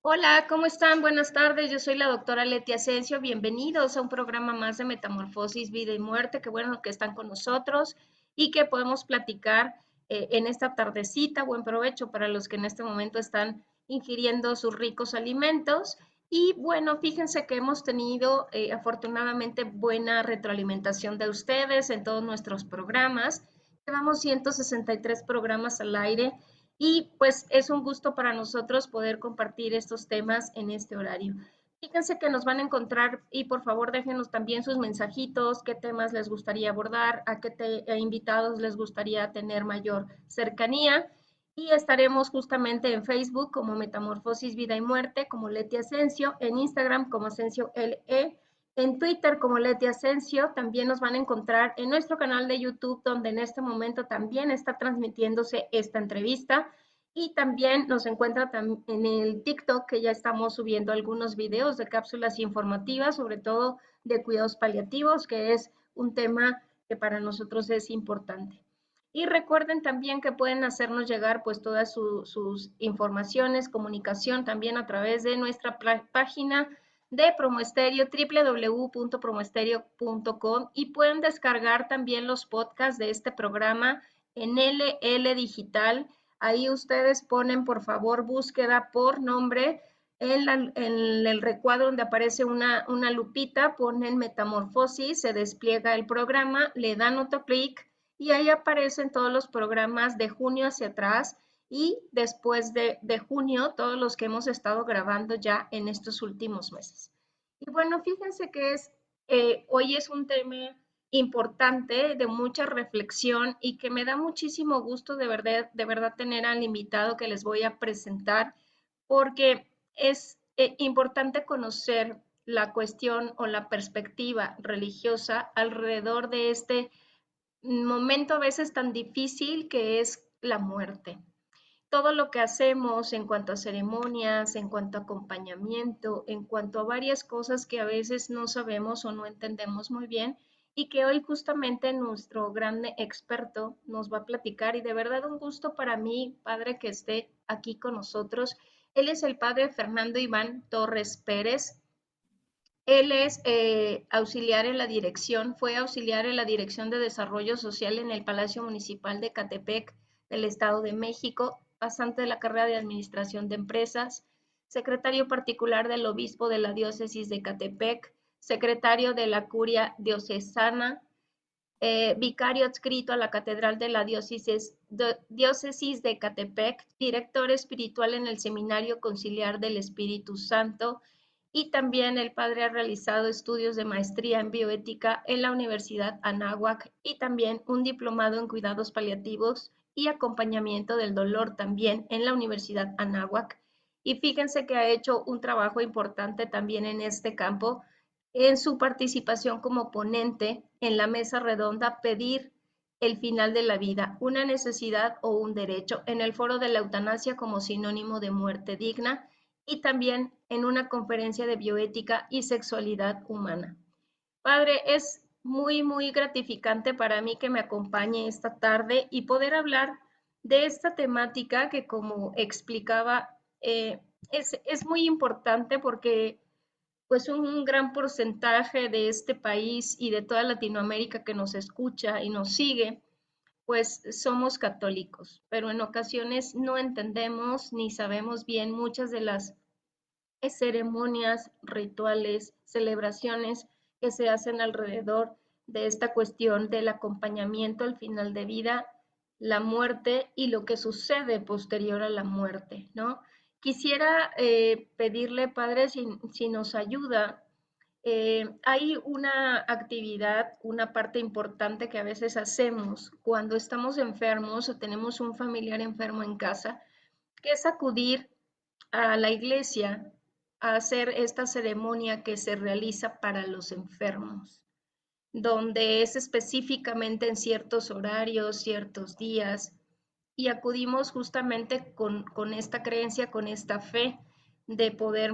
Hola, ¿cómo están? Buenas tardes. Yo soy la doctora Leti Asensio. Bienvenidos a un programa más de Metamorfosis, Vida y Muerte. Qué bueno que están con nosotros y que podemos platicar en esta tardecita. Buen provecho para los que en este momento están ingiriendo sus ricos alimentos. Y bueno, fíjense que hemos tenido afortunadamente buena retroalimentación de ustedes en todos nuestros programas. Llevamos 163 programas al aire y pues es un gusto para nosotros poder compartir estos temas en este horario. Fíjense que nos van a encontrar y por favor déjenos también sus mensajitos, qué temas les gustaría abordar, a invitados les gustaría tener mayor cercanía. Y estaremos justamente en Facebook como Metamorfosis, Vida y Muerte, como Leti Asensio, en Instagram como Asensio LE, en Twitter como Leti Asensio. También nos van a encontrar en nuestro canal de YouTube, donde en este momento también está transmitiéndose esta entrevista. Y también nos encuentra en el TikTok, que ya estamos subiendo algunos videos de cápsulas informativas, sobre todo de cuidados paliativos, que es un tema que para nosotros es importante. Y recuerden también que pueden hacernos llegar pues todas sus informaciones, comunicación también a través de nuestra página de Promoestereo, www.promoestereo.com, y pueden descargar también los podcasts de este programa en LL Digital. Ahí ustedes ponen, por favor, búsqueda por nombre. En el recuadro donde aparece una lupita, ponen Metamorfosis, se despliega el programa, le dan otro clic y ahí aparecen todos los programas de junio hacia atrás y después de junio, todos los que hemos estado grabando ya en estos últimos meses. Y bueno, fíjense que hoy es un tema importante, de mucha reflexión y que me da muchísimo gusto de verdad tener al invitado que les voy a presentar, porque es importante conocer la cuestión o la perspectiva religiosa alrededor de este momento a veces tan difícil que es la muerte. Todo lo que hacemos en cuanto a ceremonias, en cuanto a acompañamiento, en cuanto a varias cosas que a veces no sabemos o no entendemos muy bien y que hoy justamente nuestro gran experto nos va a platicar, y de verdad un gusto para mí, padre, que esté aquí con nosotros. Él es el padre Fernando Iván Torres Pérez. Él es auxiliar en la dirección, fue auxiliar en la Dirección de Desarrollo Social en el Palacio Municipal de Catepec del Estado de México, pasante de la carrera de Administración de Empresas, secretario particular del Obispo de la Diócesis de Catepec, secretario de la Curia Diocesana, vicario adscrito a la Catedral de la Diócesis de Catepec, director espiritual en el Seminario Conciliar del Espíritu Santo, y también el padre ha realizado estudios de maestría en bioética en la Universidad Anáhuac y también un diplomado en cuidados paliativos y acompañamiento del dolor también en la Universidad Anáhuac. Y fíjense que ha hecho un trabajo importante también en este campo en su participación como ponente en la mesa redonda Pedir el final de la vida, una necesidad o un derecho, en el foro de la eutanasia como sinónimo de muerte digna, y también en una conferencia de bioética y sexualidad humana. Padre, es muy gratificante para mí que me acompañe esta tarde y poder hablar de esta temática que, como explicaba, es muy importante porque pues un gran porcentaje de este país y de toda Latinoamérica que nos escucha y nos sigue, pues somos católicos, pero en ocasiones no entendemos ni sabemos bien muchas de las ceremonias, rituales, celebraciones que se hacen alrededor de esta cuestión del acompañamiento al final de vida, la muerte y lo que sucede posterior a la muerte, ¿no? Quisiera pedirle, Padre, si nos ayuda. Hay una actividad, una parte importante que a veces hacemos cuando estamos enfermos o tenemos un familiar enfermo en casa, que es acudir a la iglesia a hacer esta ceremonia que se realiza para los enfermos, donde es específicamente en ciertos horarios, ciertos días, y acudimos justamente con esta creencia, con esta fe de poder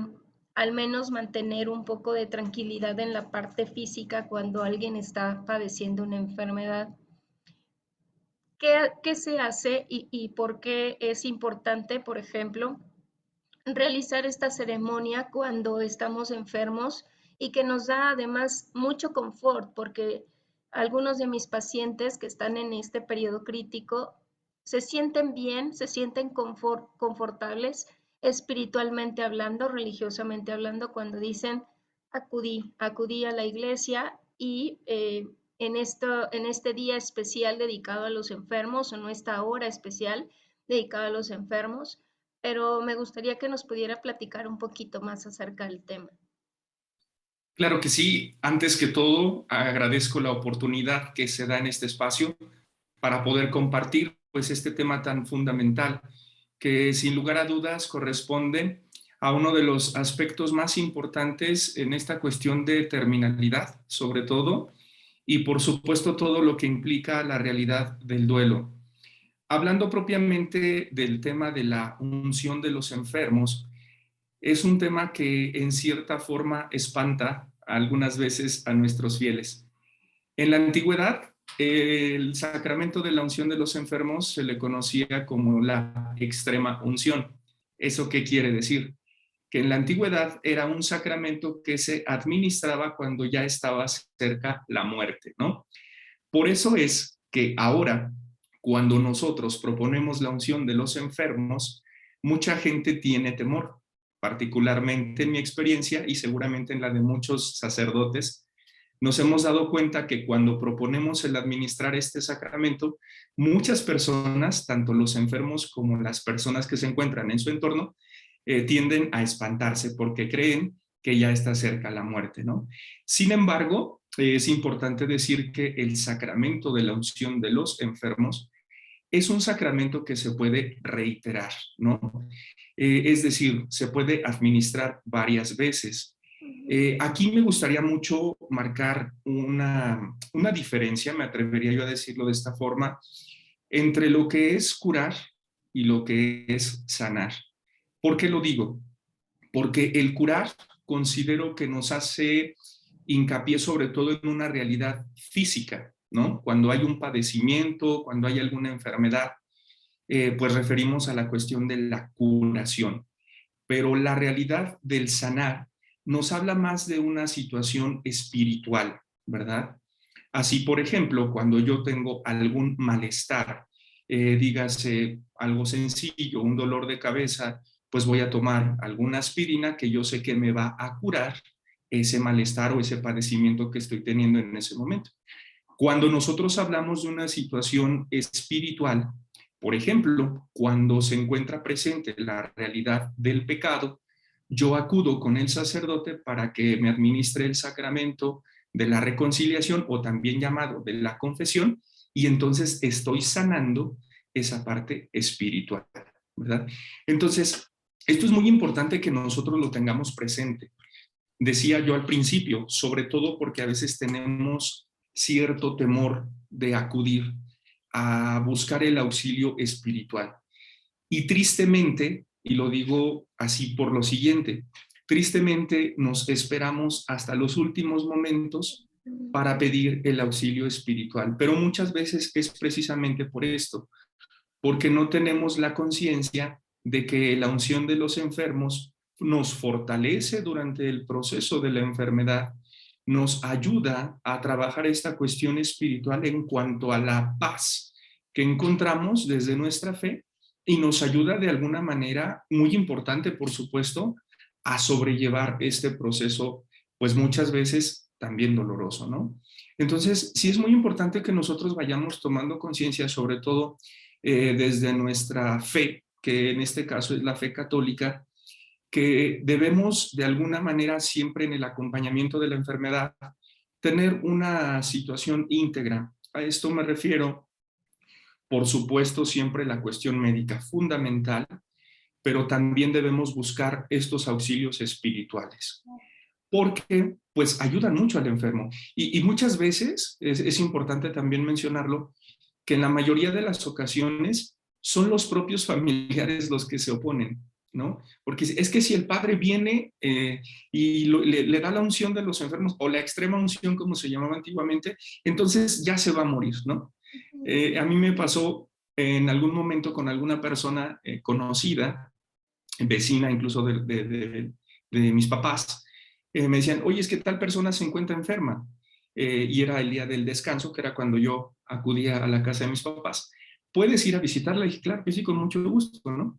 al menos mantener un poco de tranquilidad en la parte física cuando alguien está padeciendo una enfermedad. ¿Qué se hace y por qué es importante, por ejemplo, realizar esta ceremonia cuando estamos enfermos y que nos da además mucho confort, porque algunos de mis pacientes que están en este periodo crítico se sienten bien, se sienten confortables espiritualmente hablando, religiosamente hablando, cuando dicen acudí a la iglesia y en este día especial dedicado a los enfermos, o en esta hora especial dedicada a los enfermos, pero me gustaría que nos pudiera platicar un poquito más acerca del tema. Claro que sí. Antes que todo, agradezco la oportunidad que se da en este espacio para poder compartir pues este tema tan fundamental que sin lugar a dudas corresponde a uno de los aspectos más importantes en esta cuestión de terminalidad, sobre todo, y por supuesto todo lo que implica la realidad del duelo. Hablando propiamente del tema de la unción de los enfermos, es un tema que en cierta forma espanta algunas veces a nuestros fieles. En la antigüedad, el sacramento de la unción de los enfermos se le conocía como la extrema unción. ¿Eso qué quiere decir? Que en la antigüedad era un sacramento que se administraba cuando ya estaba cerca la muerte, ¿no? Por eso es que ahora, cuando nosotros proponemos la unción de los enfermos, mucha gente tiene temor, particularmente en mi experiencia y seguramente en la de muchos sacerdotes. Nos hemos dado cuenta que cuando proponemos el administrar este sacramento, muchas personas, tanto los enfermos como las personas que se encuentran en su entorno, tienden a espantarse porque creen que ya está cerca la muerte, ¿no? Sin embargo, es importante decir que el sacramento de la unción de los enfermos es un sacramento que se puede reiterar, ¿no? Es decir, se puede administrar varias veces. Aquí me gustaría mucho marcar una diferencia, me atrevería yo a decirlo de esta forma, entre lo que es curar y lo que es sanar. ¿Por qué lo digo? Porque el curar considero que nos hace hincapié sobre todo en una realidad física, ¿no? Cuando hay un padecimiento, cuando hay alguna enfermedad, pues referimos a la cuestión de la curación. Pero la realidad del sanar nos habla más de una situación espiritual, ¿verdad? Así, por ejemplo, cuando yo tengo algún malestar, dígase algo sencillo, un dolor de cabeza, pues voy a tomar alguna aspirina que yo sé que me va a curar ese malestar o ese padecimiento que estoy teniendo en ese momento. Cuando nosotros hablamos de una situación espiritual, por ejemplo, cuando se encuentra presente la realidad del pecado, yo acudo con el sacerdote para que me administre el sacramento de la reconciliación o también llamado de la confesión, y entonces estoy sanando esa parte espiritual, ¿verdad? Entonces, esto es muy importante que nosotros lo tengamos presente. Decía yo al principio, sobre todo porque a veces tenemos cierto temor de acudir a buscar el auxilio espiritual. Y tristemente, y lo digo así por lo siguiente, tristemente nos esperamos hasta los últimos momentos para pedir el auxilio espiritual, pero muchas veces es precisamente por esto, porque no tenemos la conciencia de que la unción de los enfermos nos fortalece durante el proceso de la enfermedad, nos ayuda a trabajar esta cuestión espiritual en cuanto a la paz que encontramos desde nuestra fe y nos ayuda de alguna manera muy importante, por supuesto, a sobrellevar este proceso, pues muchas veces también doloroso, ¿no? Entonces, sí es muy importante que nosotros vayamos tomando conciencia, sobre todo desde nuestra fe, que en este caso es la fe católica, que debemos de alguna manera siempre en el acompañamiento de la enfermedad tener una situación íntegra. A esto me refiero, por supuesto, siempre la cuestión médica fundamental, pero también debemos buscar estos auxilios espirituales, porque pues ayudan mucho al enfermo. Y muchas veces, es importante también mencionarlo, que en la mayoría de las ocasiones son los propios familiares los que se oponen, ¿no? Porque es que si el padre viene y le da la unción de los enfermos, o la extrema unción como se llamaba antiguamente, entonces ya se va a morir, ¿no? A mí me pasó en algún momento con alguna persona conocida vecina incluso de mis papás, me decían, oye, es que tal persona se encuentra enferma. Y era el día del descanso, que era cuando yo acudía a la casa de mis papás. ¿Puedes ir a visitarla? Y dije, claro que sí, con mucho gusto, ¿no?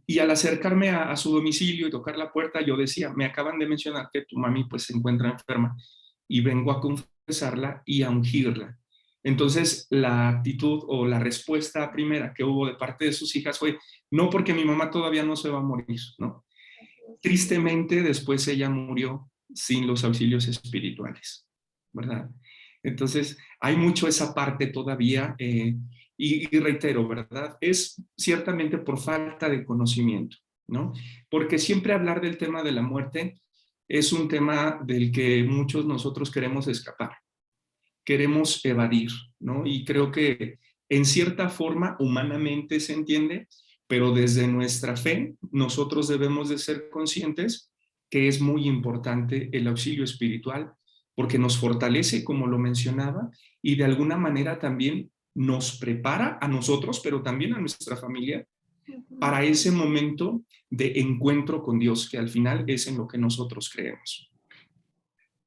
Y al acercarme a su domicilio y tocar la puerta, yo decía, me acaban de mencionar que tu mami pues se encuentra enferma y vengo a confesarla y a ungirla. Entonces, la actitud o la respuesta primera que hubo de parte de sus hijas fue, no, porque mi mamá todavía no se va a morir, ¿no? Tristemente, después ella murió sin los auxilios espirituales, ¿verdad? Entonces, hay mucho esa parte todavía, y reitero, ¿verdad? Es ciertamente por falta de conocimiento, ¿no? Porque siempre hablar del tema de la muerte es un tema del que muchos nosotros queremos escapar, queremos evadir, ¿no? Y creo que en cierta forma humanamente se entiende, pero desde nuestra fe nosotros debemos de ser conscientes que es muy importante el auxilio espiritual porque nos fortalece, como lo mencionaba, y de alguna manera también nos prepara a nosotros, pero también a nuestra familia, para ese momento de encuentro con Dios, que al final es en lo que nosotros creemos.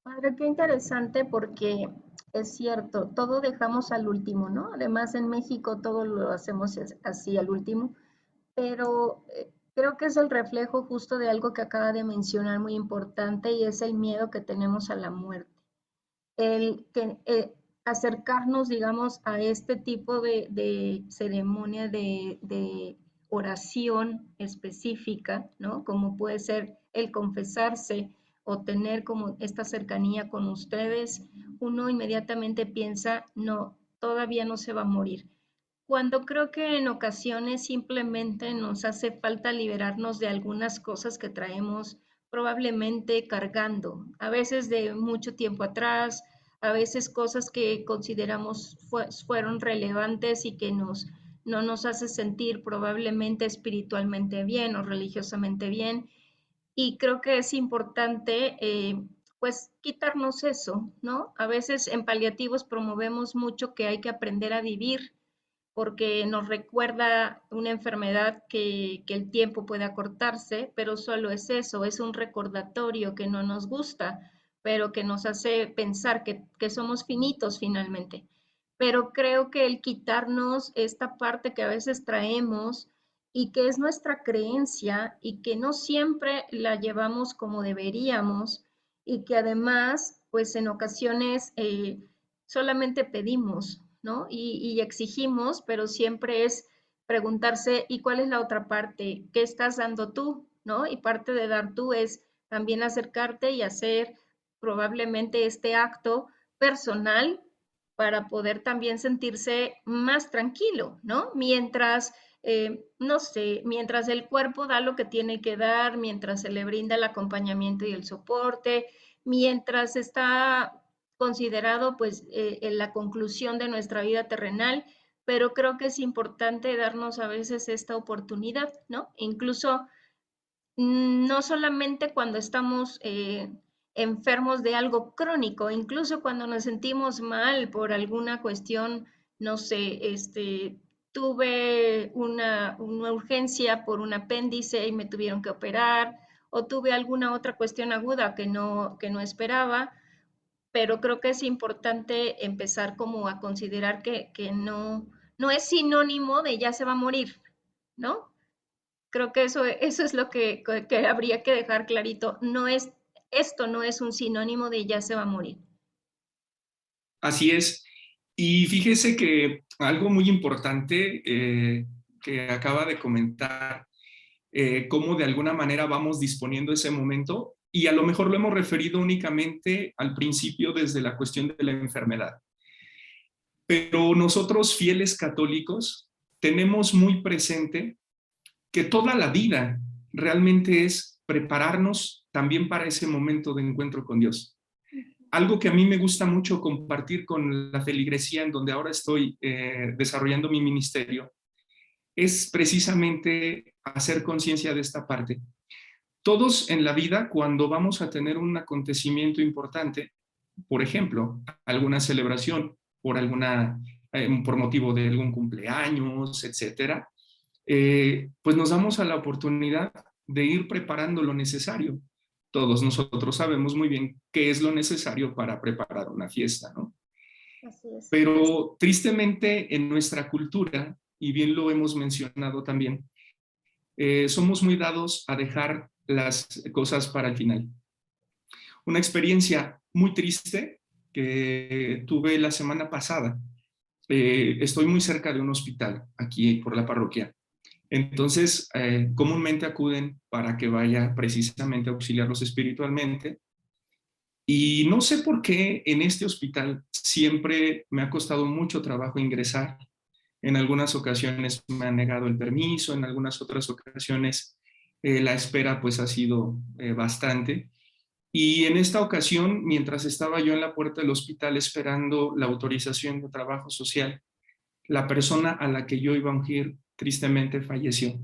Padre, qué interesante porque es cierto, todo dejamos al último, ¿no? Además en México todo lo hacemos así al último, pero creo que es el reflejo justo de algo que acaba de mencionar muy importante y es el miedo que tenemos a la muerte. El que acercarnos, digamos, a este tipo de ceremonia de oración específica, ¿no? Como puede ser el confesarse o tener como esta cercanía con ustedes, uno inmediatamente piensa, no, todavía no se va a morir. Cuando creo que en ocasiones simplemente nos hace falta liberarnos de algunas cosas que traemos probablemente cargando, a veces de mucho tiempo atrás, a veces cosas que consideramos fueron relevantes y que no nos hace sentir probablemente espiritualmente bien o religiosamente bien. Y creo que es importante pues quitarnos eso, ¿no? A veces en paliativos promovemos mucho que hay que aprender a vivir porque nos recuerda una enfermedad que el tiempo puede acortarse, pero solo es eso, es un recordatorio que no nos gusta, pero que nos hace pensar que somos finitos finalmente. Pero creo que el quitarnos esta parte que a veces traemos y que es nuestra creencia y que no siempre la llevamos como deberíamos y que además, pues en ocasiones solamente pedimos, ¿no? Y exigimos, pero siempre es preguntarse, ¿y cuál es la otra parte? ¿Qué estás dando tú? ¿No? Y parte de dar tú es también acercarte y hacer probablemente este acto personal para poder también sentirse más tranquilo, ¿no? Mientras, no sé, mientras el cuerpo da lo que tiene que dar, mientras se le brinda el acompañamiento y el soporte, mientras está considerado pues en la conclusión de nuestra vida terrenal, pero creo que es importante darnos a veces esta oportunidad, ¿no? Incluso no solamente cuando estamos enfermos de algo crónico, incluso cuando nos sentimos mal por alguna cuestión, no sé, tuve una urgencia por un apéndice y me tuvieron que operar, o tuve alguna otra cuestión aguda que no esperaba, pero creo que es importante empezar como a considerar que no es sinónimo de ya se va a morir, ¿no? Creo que eso es lo que habría que dejar clarito. Esto no es un sinónimo de ya se va a morir. Así es. Y fíjese que algo muy importante que acaba de comentar, cómo de alguna manera vamos disponiendo ese momento, y a lo mejor lo hemos referido únicamente al principio desde la cuestión de la enfermedad. Pero nosotros, fieles católicos, tenemos muy presente que toda la vida realmente es prepararnos también para ese momento de encuentro con Dios. Algo que a mí me gusta mucho compartir con la feligresía en donde ahora estoy desarrollando mi ministerio es precisamente hacer conciencia de esta parte. Todos en la vida, cuando vamos a tener un acontecimiento importante, por ejemplo, alguna celebración por motivo de algún cumpleaños, etcétera, pues nos damos a la oportunidad de ir preparando lo necesario. Todos nosotros sabemos muy bien qué es lo necesario para preparar una fiesta, ¿no? Así es. Pero tristemente en nuestra cultura, y bien lo hemos mencionado también, somos muy dados a dejar las cosas para el final. Una experiencia muy triste que tuve la semana pasada. Estoy muy cerca de un hospital aquí por la parroquia. Entonces, comúnmente acuden para que vaya precisamente a auxiliarlos espiritualmente. Y no sé por qué en este hospital siempre me ha costado mucho trabajo ingresar. En algunas ocasiones me han negado el permiso, en algunas otras ocasiones la espera pues ha sido bastante. Y en esta ocasión, mientras estaba yo en la puerta del hospital esperando la autorización de trabajo social, la persona a la que yo iba a ungir tristemente falleció.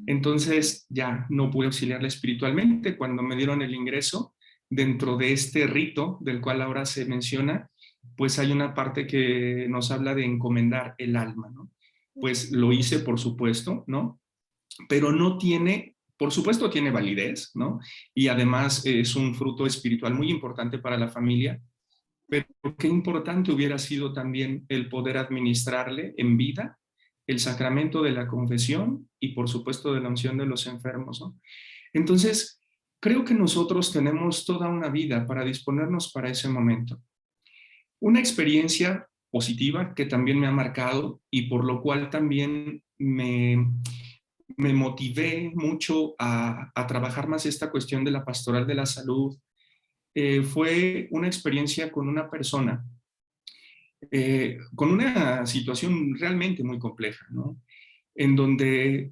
Entonces ya no pude auxiliarle espiritualmente. Cuando me dieron el ingreso, dentro de este rito del cual ahora se menciona, pues hay una parte que nos habla de encomendar el alma, ¿no? Pues lo hice, por supuesto, ¿no? Pero no tiene, por supuesto tiene validez, ¿no? Y además es un fruto espiritual muy importante para la familia, pero qué importante hubiera sido también el poder administrarle en vida el sacramento de la confesión y por supuesto de la unción de los enfermos, ¿no? Entonces, creo que nosotros tenemos toda una vida para disponernos para ese momento. Una experiencia positiva que también me ha marcado y por lo cual también me motivé mucho a trabajar más esta cuestión de la pastoral de la salud. Fue una experiencia con una persona, con una situación realmente muy compleja, ¿no? En donde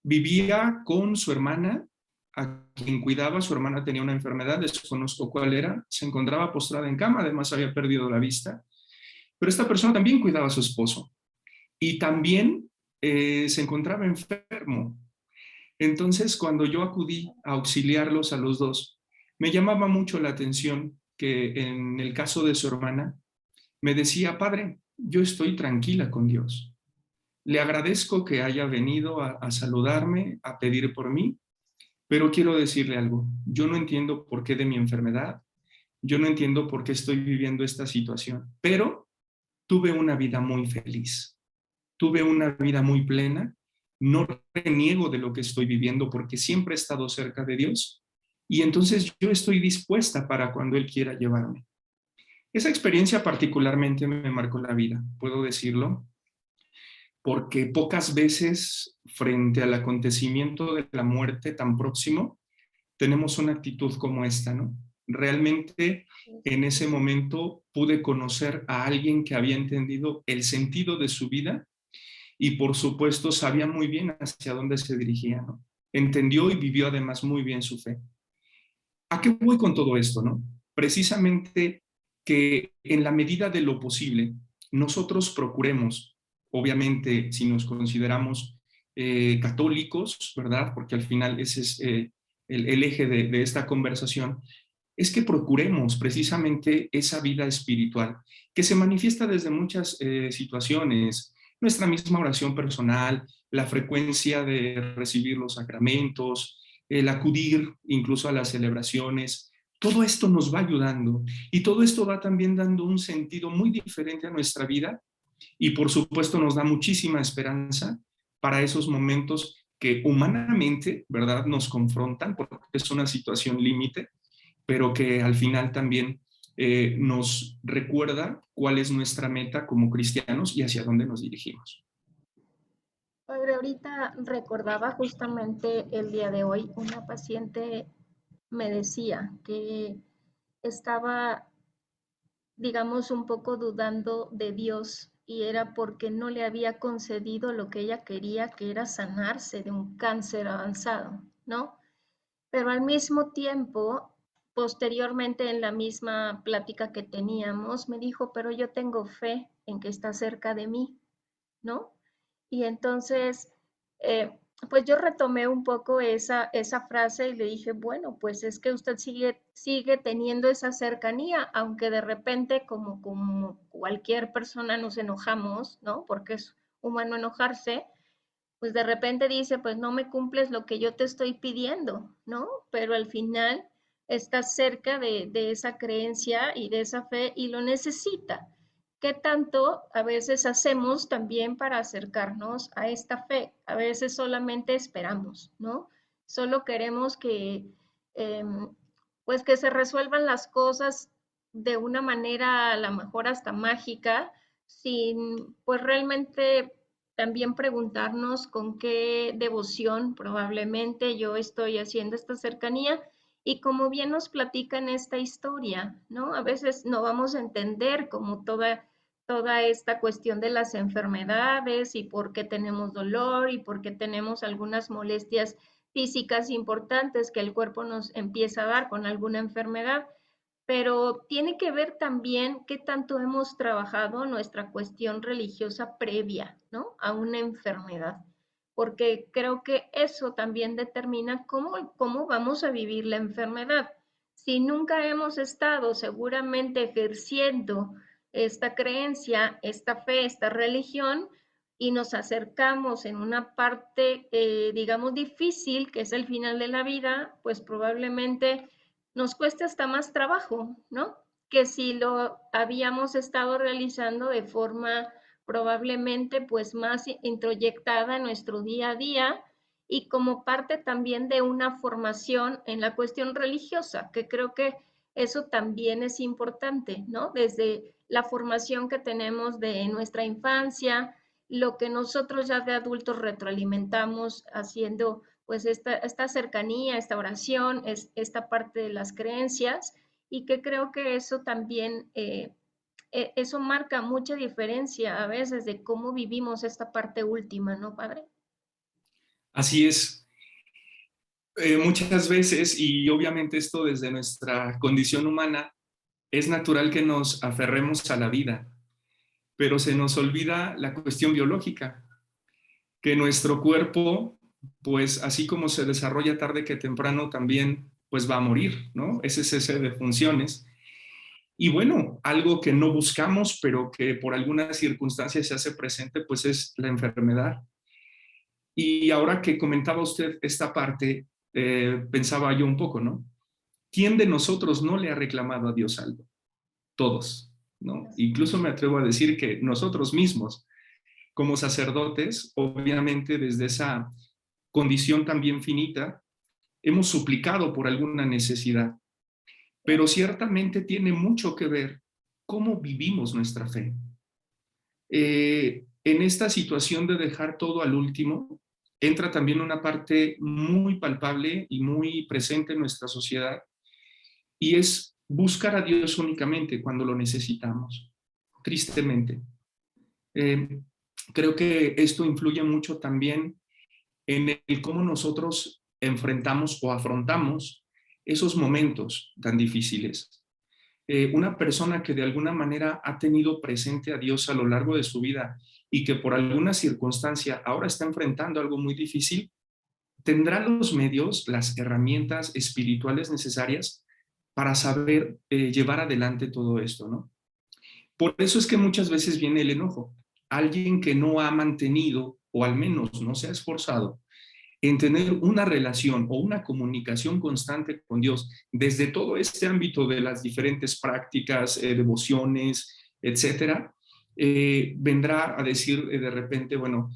vivía con su hermana, a quien cuidaba. Su hermana tenía una enfermedad, desconozco cuál era, se encontraba postrada en cama, además había perdido la vista, pero esta persona también cuidaba a su esposo y también se encontraba enfermo. Entonces, cuando yo acudí a auxiliarlos a los dos, me llamaba mucho la atención que en el caso de su hermana, me decía: padre, yo estoy tranquila con Dios. Le agradezco que haya venido a saludarme, a pedir por mí, pero quiero decirle algo. Yo no entiendo por qué de mi enfermedad, yo no entiendo por qué estoy viviendo esta situación, pero tuve una vida muy feliz, tuve una vida muy plena, no reniego de lo que estoy viviendo porque siempre he estado cerca de Dios y entonces yo estoy dispuesta para cuando Él quiera llevarme. Esa experiencia particularmente me marcó la vida, puedo decirlo, porque pocas veces frente al acontecimiento de la muerte tan próximo, tenemos una actitud como esta, ¿no? Realmente en ese momento pude conocer a alguien que había entendido el sentido de su vida y por supuesto sabía muy bien hacia dónde se dirigía, ¿no? Entendió y vivió además muy bien su fe. ¿A qué voy con todo esto, no? Precisamente que en la medida de lo posible nosotros procuremos, obviamente si nos consideramos católicos, ¿verdad? Porque al final ese es el eje de esta conversación, es que procuremos precisamente esa vida espiritual que se manifiesta desde muchas situaciones, nuestra misma oración personal, la frecuencia de recibir los sacramentos, el acudir incluso a las celebraciones. Todo esto nos va ayudando y todo esto va también dando un sentido muy diferente a nuestra vida y por supuesto nos da muchísima esperanza para esos momentos que humanamente, ¿verdad?, nos confrontan porque es una situación límite, pero que al final también nos recuerda cuál es nuestra meta como cristianos y hacia dónde nos dirigimos. Padre, ahorita recordaba justamente el día de hoy, una paciente me decía que estaba, digamos, un poco dudando de Dios y era porque no le había concedido lo que ella quería, que era sanarse de un cáncer avanzado, ¿no? Pero al mismo tiempo, posteriormente en la misma plática que teníamos, me dijo, pero yo tengo fe en que está cerca de mí, ¿no? Y entonces, pues yo retomé un poco esa frase y le dije, bueno, pues es que usted sigue teniendo esa cercanía, aunque de repente, como cualquier persona nos enojamos, ¿no? Porque es humano enojarse, pues de repente dice, pues no me cumples lo que yo te estoy pidiendo, ¿no? Pero al final estás cerca de esa creencia y de esa fe y lo necesita. ¿Qué tanto a veces hacemos también para acercarnos a esta fe? A veces solamente esperamos, ¿no? Solo queremos que, eh, pues que se resuelvan las cosas de una manera a lo mejor hasta mágica, sin pues realmente también preguntarnos con qué devoción probablemente yo estoy haciendo esta cercanía y como bien nos platican esta historia, ¿no? A veces no vamos a entender como toda esta cuestión de las enfermedades y por qué tenemos dolor y por qué tenemos algunas molestias físicas importantes que el cuerpo nos empieza a dar con alguna enfermedad, pero tiene que ver también qué tanto hemos trabajado nuestra cuestión religiosa previa, ¿no? A una enfermedad, porque creo que eso también determina cómo vamos a vivir la enfermedad. Si nunca hemos estado seguramente ejerciendo esta creencia, esta fe, esta religión, y nos acercamos en una parte, digamos, difícil, que es el final de la vida, pues probablemente nos cuesta hasta más trabajo, ¿no? Que si lo habíamos estado realizando de forma probablemente pues más introyectada en nuestro día a día y como parte también de una formación en la cuestión religiosa, que creo que eso también es importante, ¿no? Desde la formación que tenemos de nuestra infancia, lo que nosotros ya de adultos retroalimentamos haciendo pues esta cercanía, esta oración, esta parte de las creencias y que creo que eso también, eso marca mucha diferencia a veces de cómo vivimos esta parte última, ¿no, padre? Así es. Muchas veces, y obviamente esto desde nuestra condición humana, es natural que nos aferremos a la vida, pero se nos olvida la cuestión biológica, que nuestro cuerpo, pues así como se desarrolla tarde que temprano, también pues va a morir, ¿no? Ese cese de funciones. Y bueno, algo que no buscamos, pero que por algunas circunstancias se hace presente, pues es la enfermedad. Y ahora que comentaba usted esta parte, pensaba yo un poco, ¿no? ¿Quién de nosotros no le ha reclamado a Dios algo? Todos, ¿no? Incluso me atrevo a decir que nosotros mismos, como sacerdotes, obviamente desde esa condición también finita, hemos suplicado por alguna necesidad, pero ciertamente tiene mucho que ver cómo vivimos nuestra fe. En esta situación de dejar todo al último, entra también una parte muy palpable y muy presente en nuestra sociedad, y es buscar a Dios únicamente cuando lo necesitamos, tristemente. Eh, Creo que esto influye mucho también en el cómo nosotros enfrentamos o afrontamos esos momentos tan difíciles. Una persona que de alguna manera ha tenido presente a Dios a lo largo de su vida y que por alguna circunstancia ahora está enfrentando algo muy difícil, tendrá los medios, las herramientas espirituales necesarias para saber llevar adelante todo esto, ¿no? Por eso es que muchas veces viene el enojo. Alguien que no ha mantenido, o al menos no se ha esforzado, en tener una relación o una comunicación constante con Dios desde todo este ámbito de las diferentes prácticas, devociones, etcétera, vendrá a decir de repente, bueno,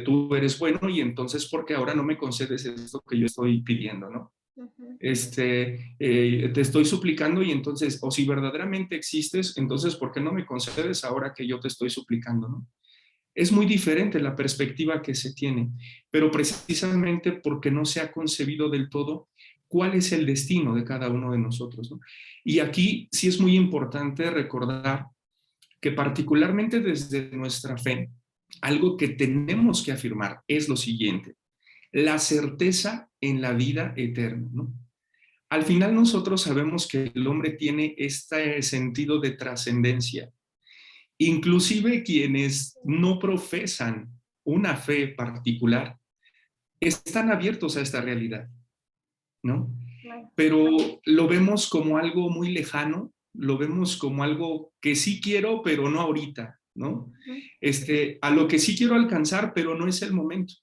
tú eres bueno y entonces, ¿por qué ahora no me concedes esto que yo estoy pidiendo, no? Ujú. Te estoy suplicando y entonces, o si verdaderamente existes, entonces, ¿por qué no me concedes ahora que yo te estoy suplicando, no? Es muy diferente la perspectiva que se tiene, pero precisamente porque no se ha concebido del todo cuál es el destino de cada uno de nosotros, ¿no? Y aquí sí es muy importante recordar que particularmente desde nuestra fe, algo que tenemos que afirmar es lo siguiente: la certeza en la vida eterna, ¿no? Al final nosotros sabemos que el hombre tiene este sentido de trascendencia. Inclusive quienes no profesan una fe particular están abiertos a esta realidad, ¿no? Claro. Pero lo vemos como algo muy lejano, lo vemos como algo que sí quiero, pero no ahorita, ¿no? Ujú. A lo que sí quiero alcanzar, pero no es el momento.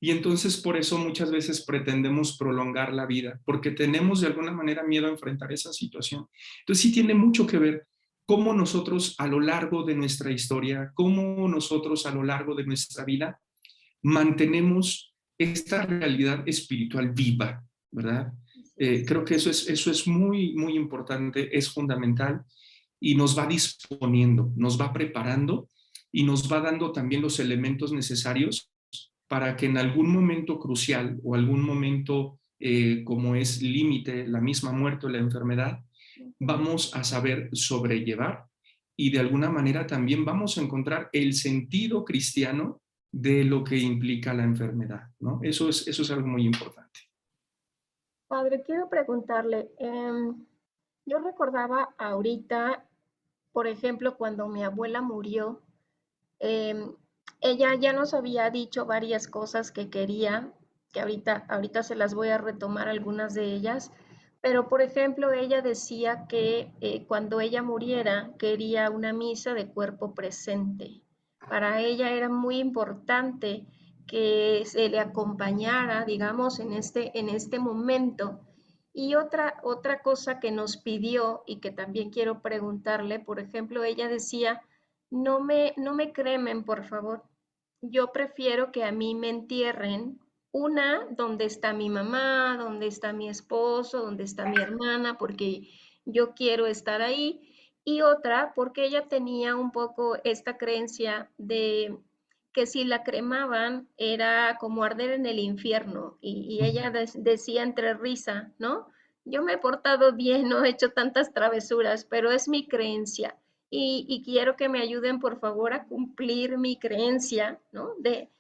Y entonces por eso muchas veces pretendemos prolongar la vida, porque tenemos de alguna manera miedo a enfrentar esa situación. Entonces sí tiene mucho que ver cómo nosotros a lo largo de nuestra historia, cómo nosotros a lo largo de nuestra vida mantenemos esta realidad espiritual viva, ¿verdad? Así es. Creo que eso es muy, muy importante, es fundamental y nos va disponiendo, nos va preparando y nos va dando también los elementos necesarios para que en algún momento crucial o algún momento como es límite, la misma muerte o la enfermedad, Ujú. vamos a saber sobrellevar y de alguna manera también vamos a encontrar el sentido cristiano de lo que implica la enfermedad, ¿no? Eso es algo muy importante. Padre, quiero preguntarle, yo recordaba ahorita, por ejemplo, cuando mi abuela murió, em, ella ya nos había dicho varias cosas que quería, que ahorita se las voy a retomar algunas de ellas, pero por ejemplo, ella decía que cuando ella muriera quería una misa de cuerpo presente. Para ella era muy importante que se le acompañara, digamos, en este momento. Y otra cosa que nos pidió y que también quiero preguntarle, por ejemplo, ella decía, no me cremen, por favor. Yo prefiero que a mí me entierren una donde está mi mamá, donde está mi esposo, donde está mi hermana, porque yo quiero estar ahí. Y otra, porque ella tenía un poco esta creencia de que si la cremaban era como arder en el infierno. Y ella decía entre risa, ¿no? Yo me he portado bien, no he hecho tantas travesuras, pero es mi creencia y quiero que me ayuden, por favor, a cumplir mi creencia, ¿no? De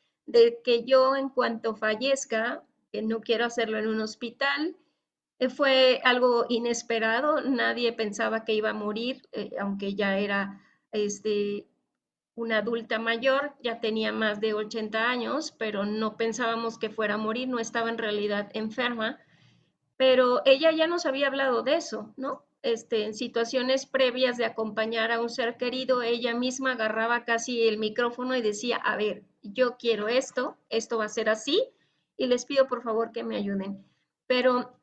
que yo en cuanto fallezca, que no quiero hacerlo en un hospital, fue algo inesperado, nadie pensaba que iba a morir, aunque ya era este, una adulta mayor, ya tenía más de 80 años, pero no pensábamos que fuera a morir, no estaba en realidad enferma, pero ella ya nos había hablado de eso, ¿no? En situaciones previas de acompañar a un ser querido, ella misma agarraba casi el micrófono y decía, a ver, yo quiero esto va a ser así, y les pido por favor que me ayuden. Pero,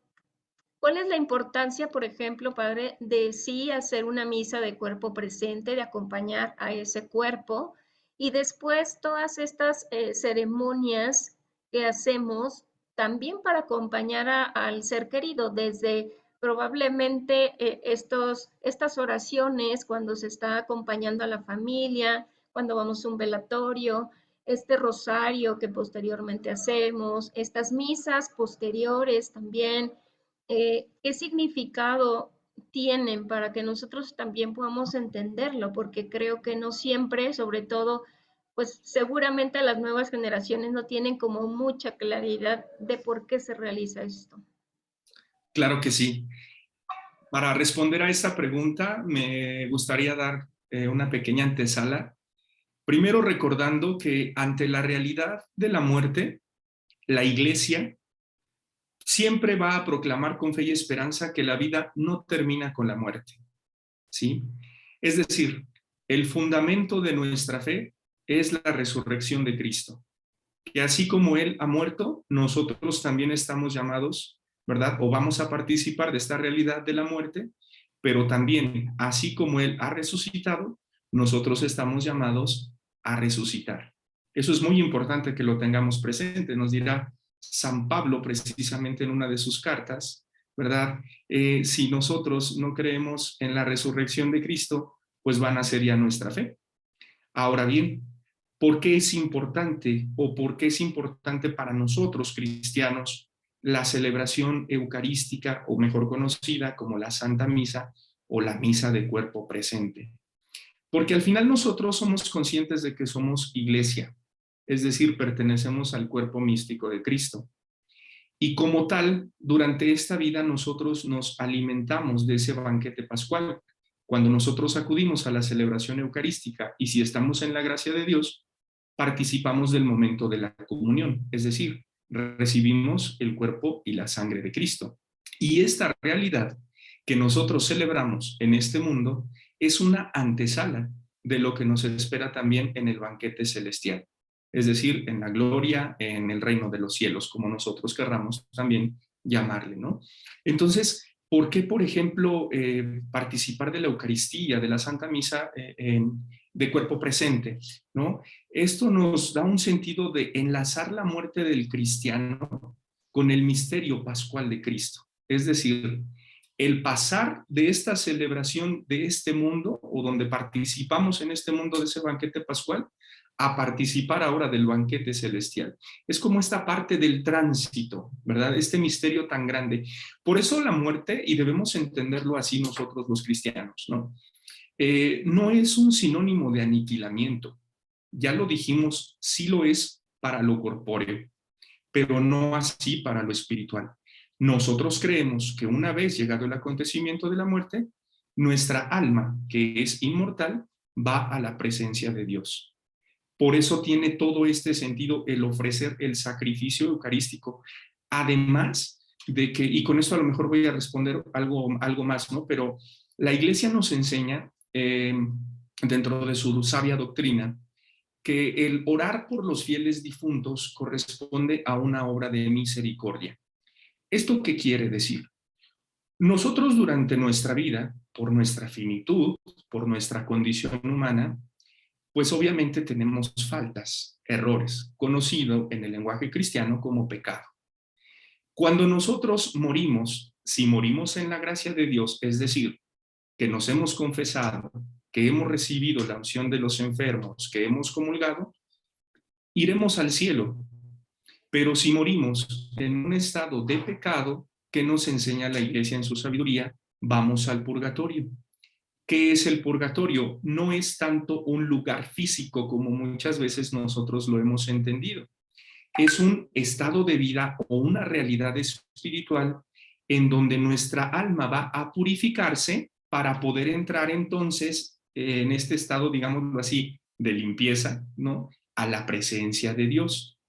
¿cuál es la importancia, por ejemplo, padre, de sí hacer una misa de cuerpo presente, de acompañar a ese cuerpo, y después todas estas ceremonias que hacemos también para acompañar al ser querido, desde probablemente estas oraciones cuando se está acompañando a la familia, cuando vamos a un velatorio, este rosario que posteriormente hacemos, estas misas posteriores también, qué significado tienen para que nosotros también podamos entenderlo, porque creo que no siempre, sobre todo, pues seguramente las nuevas generaciones no tienen como mucha claridad de por qué se realiza esto. Claro que sí. Para responder a esta pregunta, me gustaría dar una pequeña antesala. Primero recordando que ante la realidad de la muerte, la Iglesia siempre va a proclamar con fe y esperanza que la vida no termina con la muerte, ¿sí? Es decir, el fundamento de nuestra fe es la resurrección de Cristo, que así como Él ha muerto, nosotros también estamos llamados, ¿verdad? O vamos a participar de esta realidad de la muerte, pero también, así como Él ha resucitado, nosotros estamos llamados a resucitar. Eso es muy importante que lo tengamos presente, nos dirá San Pablo precisamente en una de sus cartas, ¿verdad? Si nosotros no creemos en la resurrección de Cristo, pues van a ser ya nuestra fe. Ahora bien, ¿por qué es importante o por qué es importante para nosotros cristianos la celebración eucarística o mejor conocida como la Santa Misa o la misa de cuerpo presente? Porque al final nosotros somos conscientes de que somos iglesia, es decir, pertenecemos al cuerpo místico de Cristo. Y como tal, durante esta vida nosotros nos alimentamos de ese banquete pascual. Cuando nosotros acudimos a la celebración eucarística y si estamos en la gracia de Dios, participamos del momento de la comunión, es decir, recibimos el cuerpo y la sangre de Cristo. Y esta realidad que nosotros celebramos en este mundo es una antesala de lo que nos espera también en el banquete celestial. es decir, en la gloria, en el reino de los cielos, como nosotros querramos también llamarle, ¿no? Entonces, ¿por qué, por ejemplo, participar de la Eucaristía, de la Santa Misa de cuerpo presente, ¿no? Esto nos da un sentido de enlazar la muerte del cristiano con el misterio pascual de Cristo. Es decir, el pasar de esta celebración de este mundo, o donde participamos en este mundo de ese banquete pascual, a participar ahora del banquete celestial. Es como esta parte del tránsito, ¿verdad? Este misterio tan grande. Por eso la muerte, y debemos entenderlo así nosotros los cristianos, ¿no? No es un sinónimo de aniquilamiento. Ya lo dijimos, sí lo es para lo corpóreo, pero no así para lo espiritual. Nosotros creemos que una vez llegado el acontecimiento de la muerte, nuestra alma, que es inmortal, va a la presencia de Dios. Por eso tiene todo este sentido el ofrecer el sacrificio eucarístico. Además de que, y con esto a lo mejor voy a responder algo más, ¿no? Pero la Iglesia nos enseña, dentro de su sabia doctrina, que el orar por los fieles difuntos corresponde a una obra de misericordia. ¿Esto qué quiere decir? Nosotros durante nuestra vida, por nuestra finitud, por nuestra condición humana, pues obviamente tenemos faltas, errores, conocido en el lenguaje cristiano como pecado. Cuando nosotros morimos, si morimos en la gracia de Dios, es decir, que nos hemos confesado, que hemos recibido la unción de los enfermos, que hemos comulgado, iremos al cielo. Pero si morimos en un estado de pecado, que nos enseña la Iglesia en su sabiduría, vamos al purgatorio. ¿Qué es el purgatorio? No es tanto un lugar físico como muchas veces nosotros lo hemos entendido. Es un estado de vida o una realidad espiritual en donde nuestra alma va a purificarse para poder entrar entonces en este estado, digámoslo así, de limpieza, ¿no? A la presencia de Dios.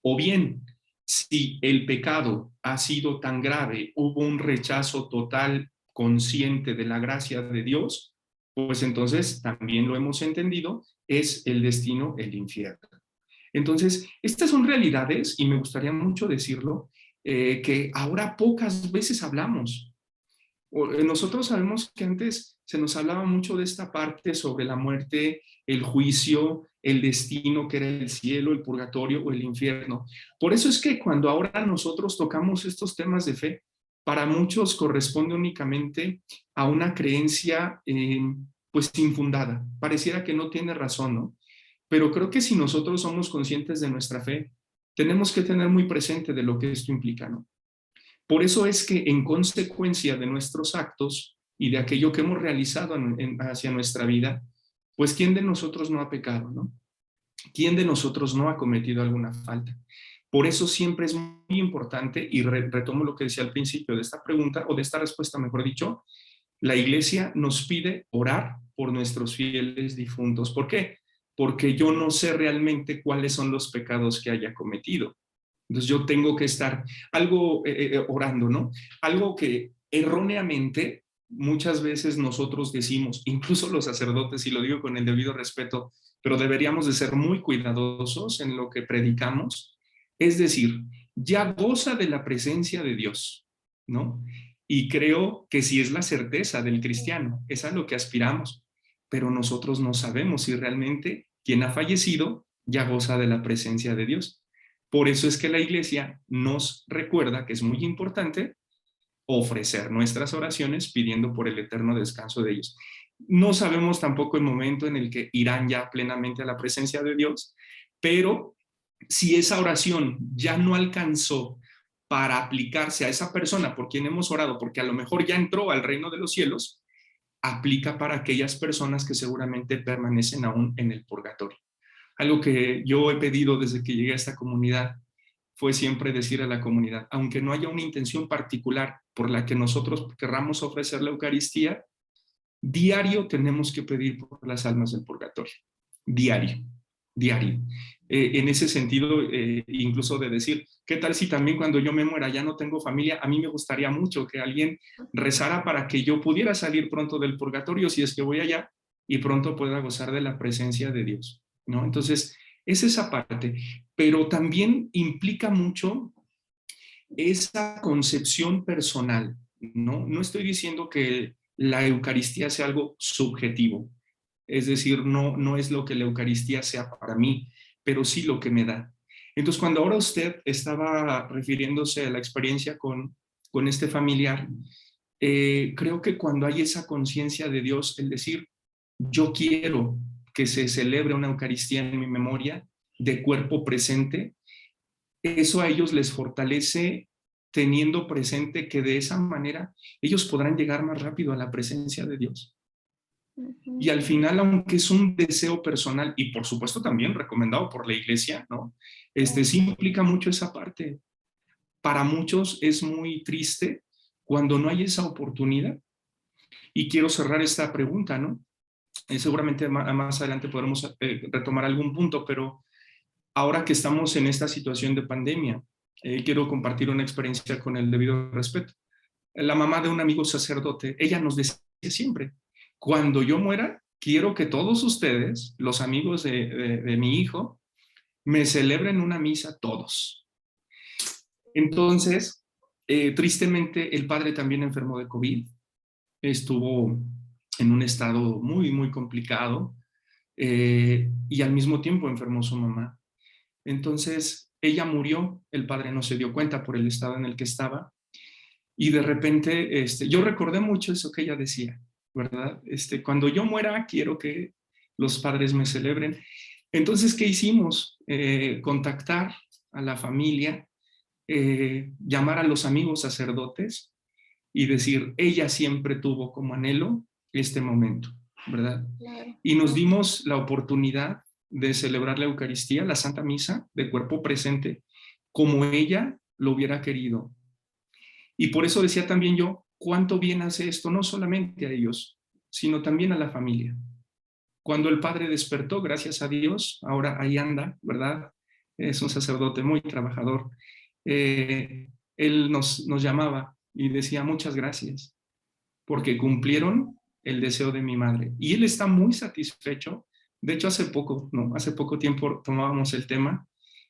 O bien, si el pecado ha sido tan grave, hubo un rechazo total, consciente de la gracia de Dios, pues entonces también lo hemos entendido, es el destino, el infierno. Entonces, estas son realidades, y me gustaría mucho decirlo, que ahora pocas veces hablamos. Nosotros sabemos que antes se nos hablaba mucho de esta parte sobre la muerte, el juicio, el destino que era el cielo, el purgatorio o el infierno. Por eso es que cuando ahora nosotros tocamos estos temas de fe, para muchos corresponde únicamente a una creencia pues infundada. Pareciera que no tiene razón, ¿no? Pero creo que si nosotros somos conscientes de nuestra fe, tenemos que tener muy presente de lo que esto implica, ¿no? Por eso es que en consecuencia de nuestros actos y de aquello que hemos realizado hacia nuestra vida, pues ¿quién de nosotros no ha pecado, no? ¿Quién de nosotros no ha cometido alguna falta? Por eso siempre es muy importante, y retomo lo que decía al principio de esta pregunta, o de esta respuesta, mejor dicho, la Iglesia nos pide orar por nuestros fieles difuntos. ¿Por qué? Porque yo no sé realmente cuáles son los pecados que haya cometido. Entonces yo tengo que estar orando, ¿no? Algo que erróneamente muchas veces nosotros decimos, incluso los sacerdotes, y lo digo con el debido respeto, pero deberíamos de ser muy cuidadosos en lo que predicamos. Es decir, ya goza de la presencia de Dios, ¿no? Y creo que sí es la certeza del cristiano, es a lo que aspiramos, pero nosotros no sabemos si realmente quien ha fallecido ya goza de la presencia de Dios. Por eso es que la Iglesia nos recuerda que es muy importante ofrecer nuestras oraciones pidiendo por el eterno descanso de ellos. No sabemos tampoco el momento en el que irán ya plenamente a la presencia de Dios, pero si esa oración ya no alcanzó para aplicarse a esa persona por quien hemos orado, porque a lo mejor ya entró al reino de los cielos, aplica para aquellas personas que seguramente permanecen aún en el purgatorio. Algo que yo he pedido desde que llegué a esta comunidad fue siempre decir a la comunidad, aunque no haya una intención particular por la que nosotros querramos ofrecer la Eucaristía, diario tenemos que pedir por las almas del purgatorio. Diario, diario. En ese sentido, incluso de decir, ¿qué tal si también cuando yo me muera ya no tengo familia? A mí me gustaría mucho que alguien rezara para que yo pudiera salir pronto del purgatorio si es que voy allá y pronto pueda gozar de la presencia de Dios, ¿no? Entonces, Es esa parte, pero también implica mucho esa concepción personal, ¿no? No estoy diciendo que la Eucaristía sea algo subjetivo, es decir, no es lo que la Eucaristía sea para mí, pero sí lo que me da. Entonces, cuando ahora usted estaba refiriéndose a la experiencia con este familiar, creo que cuando hay esa conciencia de Dios, el decir, yo quiero que se celebre una Eucaristía en mi memoria de cuerpo presente, eso a ellos les fortalece teniendo presente que de esa manera ellos podrán llegar más rápido a la presencia de Dios. Y al final, aunque es un deseo personal y por supuesto también recomendado por la iglesia, ¿no? Sí implica mucho esa parte. Para muchos es muy triste cuando no hay esa oportunidad. Y quiero cerrar esta pregunta, ¿no? Seguramente más adelante podremos retomar algún punto, pero ahora que estamos en esta situación de pandemia, quiero compartir una experiencia con el debido respeto. La mamá de un amigo sacerdote, ella nos decía siempre, cuando yo muera, quiero que todos ustedes, los amigos de mi hijo, me celebren una misa todos. Entonces, tristemente, el padre también enfermó de COVID, estuvo en un estado muy, muy complicado y al mismo tiempo enfermó su mamá. Entonces, ella murió, el padre no se dio cuenta por el estado en el que estaba y de repente yo recordé mucho eso que ella decía, ¿verdad? Cuando yo muera, quiero que los padres me celebren. Entonces, ¿qué hicimos? Contactar a la familia, llamar a los amigos sacerdotes y decir, ella siempre tuvo como anhelo este momento, ¿verdad? Claro. Y nos dimos la oportunidad de celebrar la Eucaristía, la Santa Misa, de cuerpo presente, como ella lo hubiera querido. Y por eso decía también yo, cuánto bien hace esto, no solamente a ellos, sino también a la familia. Cuando el padre despertó, gracias a Dios, ahora ahí anda, ¿verdad? Es un sacerdote muy trabajador. Él nos llamaba y decía muchas gracias, porque cumplieron el deseo de mi madre. Y él está muy satisfecho. De hecho, hace poco, ¿no? Hace poco tiempo tomábamos el tema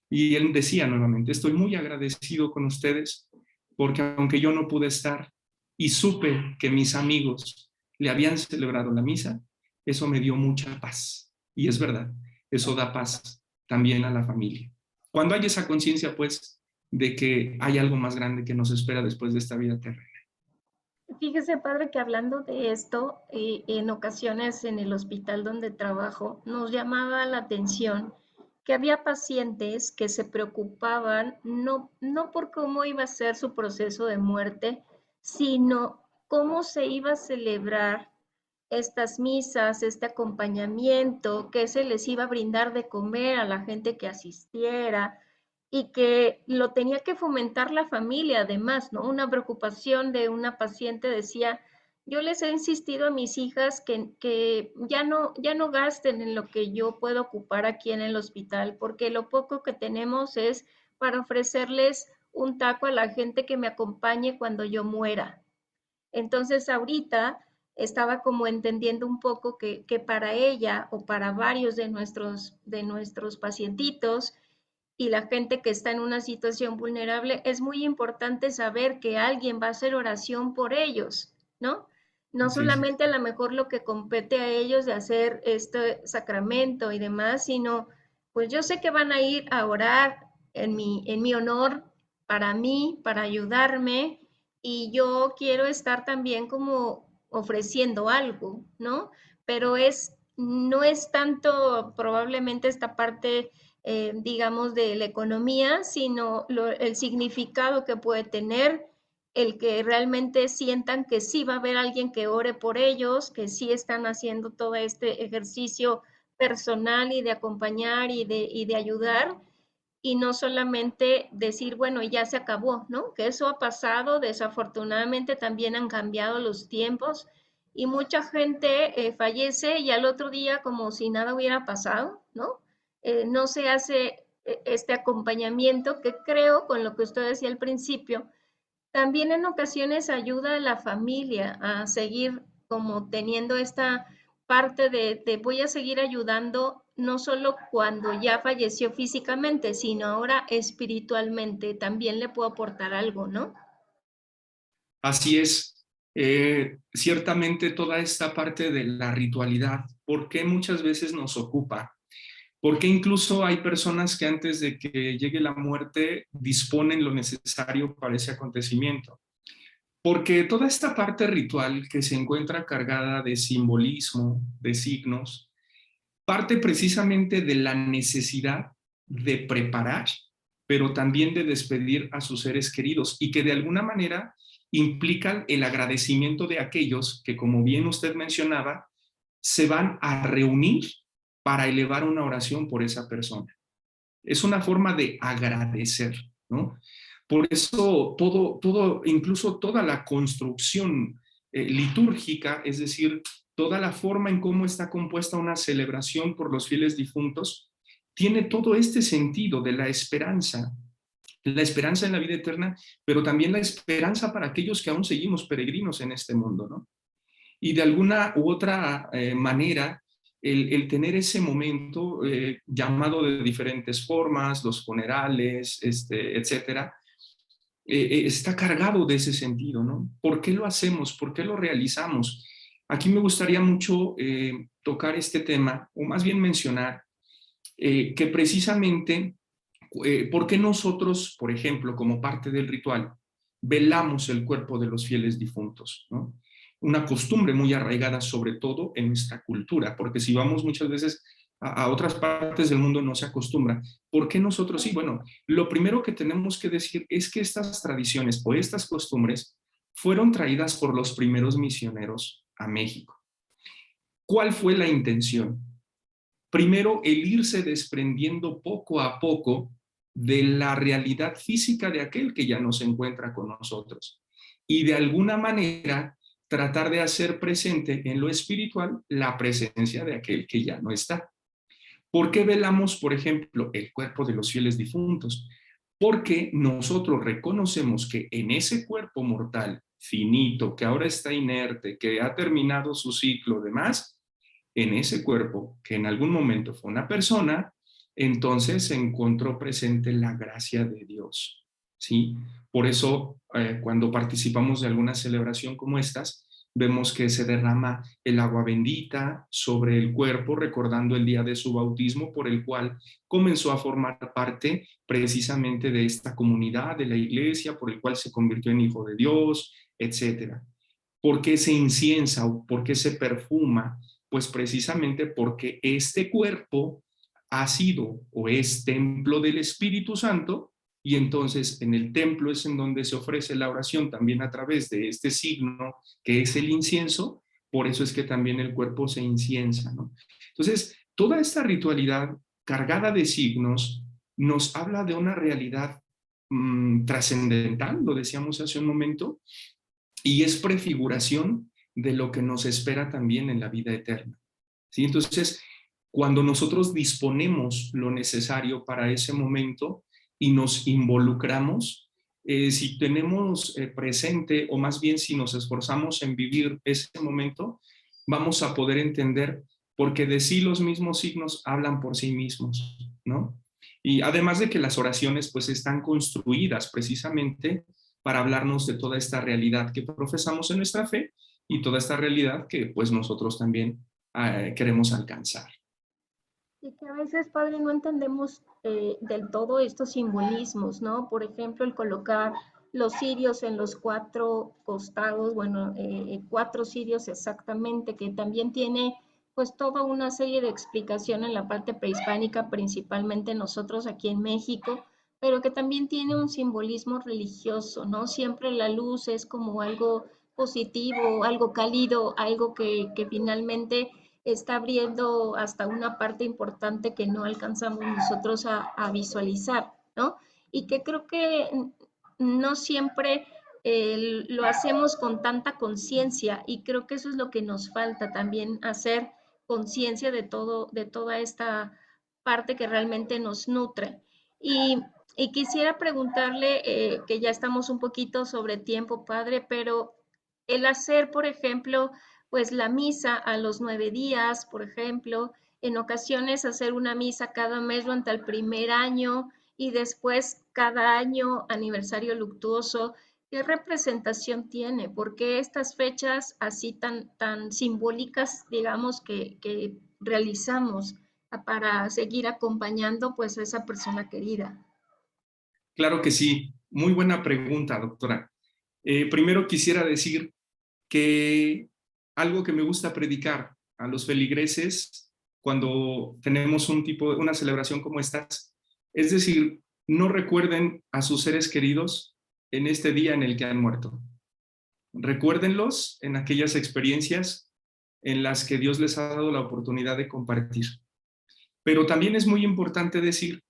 y él decía nuevamente, estoy muy agradecido con ustedes porque aunque yo no pude estar y supe que mis amigos le habían celebrado la misa, eso me dio mucha paz. Y es verdad, eso da paz también a la familia. Cuando hay esa conciencia, pues, de que hay algo más grande que nos espera después de esta vida terrena. Fíjese, padre, que hablando de esto, en ocasiones en el hospital donde trabajo, nos llamaba la atención que había pacientes que se preocupaban no por cómo iba a ser su proceso de muerte, sino cómo se iba a celebrar estas misas, este acompañamiento, que se les iba a brindar de comer a la gente que asistiera y que lo tenía que fomentar la familia además, ¿no? Una preocupación de una paciente decía, yo les he insistido a mis hijas que ya no gasten en lo que yo puedo ocupar aquí en el hospital, porque lo poco que tenemos es para ofrecerles un taco a la gente que me acompañe cuando yo muera. Entonces ahorita estaba como entendiendo un poco que para ella o para varios de nuestros pacientitos y la gente que está en una situación vulnerable, es muy importante saber que alguien va a hacer oración por ellos, ¿no? No Así es. solamente a lo mejor lo que compete a ellos de hacer este sacramento y demás, sino pues yo sé que van a ir a orar en mi honor, para mí, para ayudarme, y yo quiero estar también como ofreciendo algo, ¿no? Pero no es tanto probablemente esta parte, digamos, de la economía, sino el significado que puede tener el que realmente sientan que sí va a haber alguien que ore por ellos, que sí están haciendo todo este ejercicio personal y de acompañar y de ayudar, y no solamente decir, bueno, ya se acabó, ¿no? Que eso ha pasado, desafortunadamente también han cambiado los tiempos y mucha gente fallece y al otro día como si nada hubiera pasado, ¿no? No se hace este acompañamiento que creo, con lo que usted decía al principio, también en ocasiones ayuda a la familia a seguir como teniendo esta parte de voy a seguir ayudando no solo cuando ya falleció físicamente, sino ahora espiritualmente, también le puedo aportar algo, ¿no? Así es. Ciertamente toda esta parte de la ritualidad, ¿por qué muchas veces nos ocupa? Porque incluso hay personas que antes de que llegue la muerte disponen lo necesario para ese acontecimiento. Porque toda esta parte ritual que se encuentra cargada de simbolismo, de signos, parte precisamente de la necesidad de preparar, pero también de despedir a sus seres queridos y que de alguna manera implican el agradecimiento de aquellos que, como bien usted mencionaba, se van a reunir para elevar una oración por esa persona. Es una forma de agradecer, ¿no? Por eso incluso toda la construcción litúrgica, es decir, toda la forma en cómo está compuesta una celebración por los fieles difuntos, tiene todo este sentido de la esperanza en la vida eterna, pero también la esperanza para aquellos que aún seguimos peregrinos en este mundo, ¿no? Y de alguna u otra manera, el tener ese momento llamado de diferentes formas, los funerales, etcétera, está cargado de ese sentido, ¿no? ¿Por qué lo hacemos? ¿Por qué lo realizamos? Aquí me gustaría mucho tocar este tema, o más bien mencionar que precisamente, ¿por qué nosotros, por ejemplo, como parte del ritual, velamos el cuerpo de los fieles difuntos, ¿no? Una costumbre muy arraigada sobre todo en nuestra cultura, porque si vamos muchas veces a otras partes del mundo no se acostumbra. ¿Por qué nosotros sí? Bueno, lo primero que tenemos que decir es que estas tradiciones o estas costumbres fueron traídas por los primeros misioneros a México. ¿Cuál fue la intención? Primero, el irse desprendiendo poco a poco de la realidad física de aquel que ya no se encuentra con nosotros. Y de alguna manera tratar de hacer presente en lo espiritual la presencia de aquel que ya no está. ¿Por qué velamos, por ejemplo, el cuerpo de los fieles difuntos? Porque nosotros reconocemos que en ese cuerpo mortal finito, que ahora está inerte, que ha terminado su ciclo, demás, en ese cuerpo, que en algún momento fue una persona, entonces se encontró presente la gracia de Dios, ¿sí? Por eso, cuando participamos de alguna celebración como estas, vemos que se derrama el agua bendita sobre el cuerpo, recordando el día de su bautismo, por el cual comenzó a formar parte precisamente de esta comunidad, de la iglesia, por el cual se convirtió en hijo de Dios, etcétera. ¿Por qué se inciensa o por qué se perfuma? Pues precisamente porque este cuerpo ha sido o es templo del Espíritu Santo y entonces en el templo es en donde se ofrece la oración también a través de este signo que es el incienso, por eso es que también el cuerpo se inciensa, ¿no? Entonces, toda esta ritualidad cargada de signos nos habla de una realidad trascendental, lo decíamos hace un momento, y es prefiguración de lo que nos espera también en la vida eterna. ¿Sí? Entonces, cuando nosotros disponemos lo necesario para ese momento y nos involucramos, si tenemos presente, o más bien si nos esforzamos en vivir ese momento, vamos a poder entender porque de sí los mismos signos hablan por sí mismos, ¿no? Y además de que las oraciones pues están construidas precisamente para hablarnos de toda esta realidad que profesamos en nuestra fe y toda esta realidad que pues nosotros también queremos alcanzar. Y que a veces, padre, no entendemos del todo estos simbolismos, ¿no? Por ejemplo, el colocar los cirios en los cuatro costados, bueno, cuatro cirios exactamente, que también tiene pues toda una serie de explicación en la parte prehispánica, principalmente nosotros aquí en México, pero que también tiene un simbolismo religioso, ¿no? Siempre la luz es como algo positivo, algo cálido, algo que finalmente está abriendo hasta una parte importante que no alcanzamos nosotros a visualizar, ¿no? Y que creo que no siempre lo hacemos con tanta conciencia y creo que eso es lo que nos falta también hacer conciencia de todo, de toda esta parte que realmente nos nutre. Y quisiera preguntarle, que ya estamos un poquito sobre tiempo, padre, pero el hacer, por ejemplo, pues la misa a los 9 días, por ejemplo, en ocasiones hacer una misa cada mes durante el primer año y después cada año aniversario luctuoso. ¿Qué representación tiene? ¿Por qué estas fechas así tan simbólicas, digamos, que realizamos para seguir acompañando pues a esa persona querida? Claro que sí. Muy buena pregunta, doctora. Primero quisiera decir que algo que me gusta predicar a los feligreses cuando tenemos una celebración como estas, es decir, no recuerden a sus seres queridos en este día en el que han muerto. Recuérdenlos en aquellas experiencias en las que Dios les ha dado la oportunidad de compartir. Pero también es muy importante decir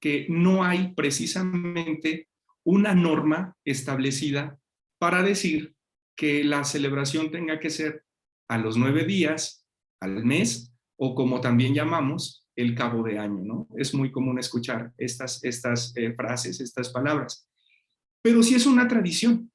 que no hay precisamente una norma establecida para decir que la celebración tenga que ser a los 9 días, al mes, o como también llamamos, el cabo de año, ¿no? Es muy común escuchar estas frases, estas palabras. Pero sí es una tradición.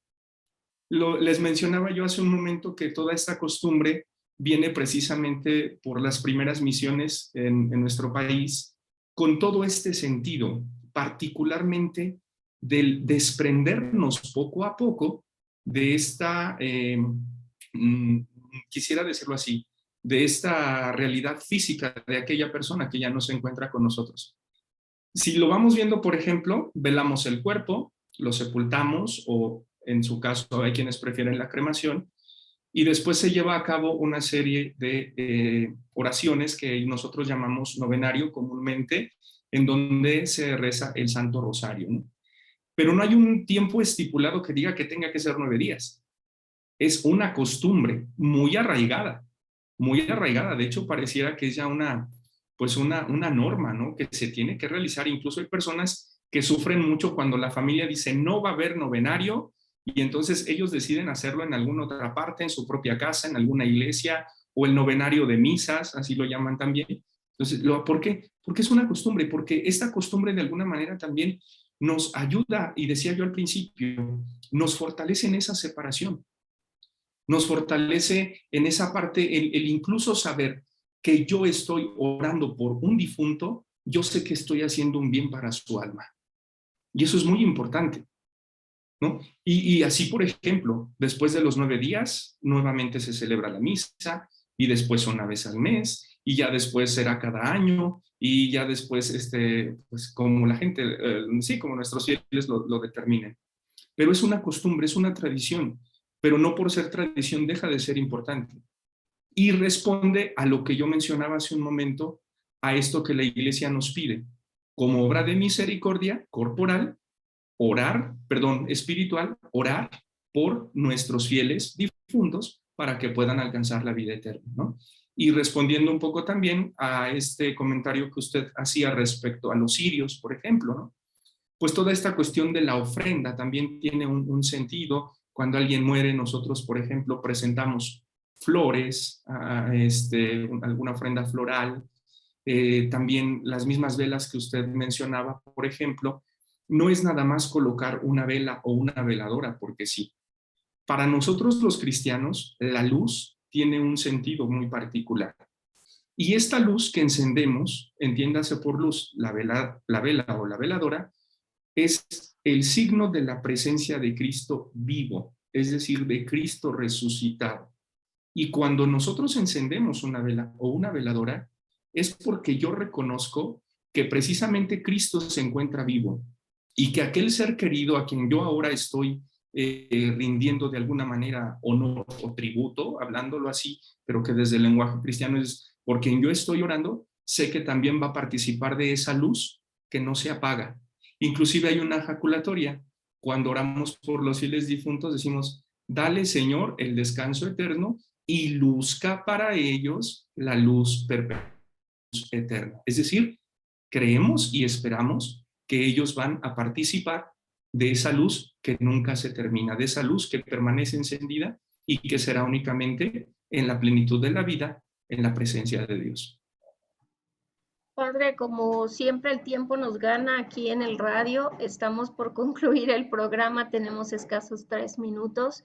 Les mencionaba yo hace un momento que toda esta costumbre viene precisamente por las primeras misiones en nuestro país, con todo este sentido, particularmente del desprendernos poco a poco de esta, quisiera decirlo así, de esta realidad física de aquella persona que ya no se encuentra con nosotros. Si lo vamos viendo, por ejemplo, velamos el cuerpo, lo sepultamos o en su caso hay quienes prefieren la cremación y después se lleva a cabo una serie de oraciones que nosotros llamamos novenario comúnmente, en donde se reza el Santo Rosario, ¿no? Pero no hay un tiempo estipulado que diga que tenga que ser 9 días. Es una costumbre muy arraigada. De hecho, pareciera que es ya una norma, ¿no? Que se tiene que realizar. Incluso hay personas que sufren mucho cuando la familia dice no va a haber novenario y entonces ellos deciden hacerlo en alguna otra parte, en su propia casa, en alguna iglesia o el novenario de misas, así lo llaman también. Entonces, ¿por qué? Porque es una costumbre, porque esta costumbre de alguna manera también nos ayuda, y decía yo al principio, nos fortalece en esa separación. Nos fortalece en esa parte el incluso saber que yo estoy orando por un difunto, yo sé que estoy haciendo un bien para su alma. Y eso es muy importante, ¿no? Y así, por ejemplo, después de los 9 días, nuevamente se celebra la misa y después una vez al mes y ya después será cada año y ya después, pues como la gente, sí, como nuestros fieles lo determinen. Pero es una costumbre, es una tradición, pero no por ser tradición deja de ser importante. Y responde a lo que yo mencionaba hace un momento, a esto que la Iglesia nos pide. Como obra de misericordia corporal, espiritual, orar por nuestros fieles difuntos para que puedan alcanzar la vida eterna, ¿no? Y respondiendo un poco también a este comentario que usted hacía respecto a los cirios, por ejemplo, ¿no? Pues toda esta cuestión de la ofrenda también tiene un sentido. Cuando alguien muere, nosotros, por ejemplo, presentamos flores, alguna ofrenda floral, también las mismas velas que usted mencionaba, por ejemplo, no es nada más colocar una vela o una veladora, porque sí. Para nosotros los cristianos, la luz tiene un sentido muy particular. Y esta luz que encendemos, entiéndase por luz, la vela o la veladora, es el signo de la presencia de Cristo vivo, es decir, de Cristo resucitado. Y cuando nosotros encendemos una vela o una veladora, es porque yo reconozco que precisamente Cristo se encuentra vivo y que aquel ser querido a quien yo ahora estoy rindiendo de alguna manera honor o tributo, hablándolo así, pero que desde el lenguaje cristiano es por quien yo estoy orando, sé que también va a participar de esa luz que no se apaga. Inclusive hay una jaculatoria. Cuando oramos por los fieles difuntos decimos, dale Señor el descanso eterno y luzca para ellos la luz perpetua eterna. Es decir, creemos y esperamos que ellos van a participar de esa luz que nunca se termina, de esa luz que permanece encendida y que será únicamente en la plenitud de la vida, en la presencia de Dios. Padre, como siempre el tiempo nos gana aquí en el radio, estamos por concluir el programa, tenemos escasos 3 minutos,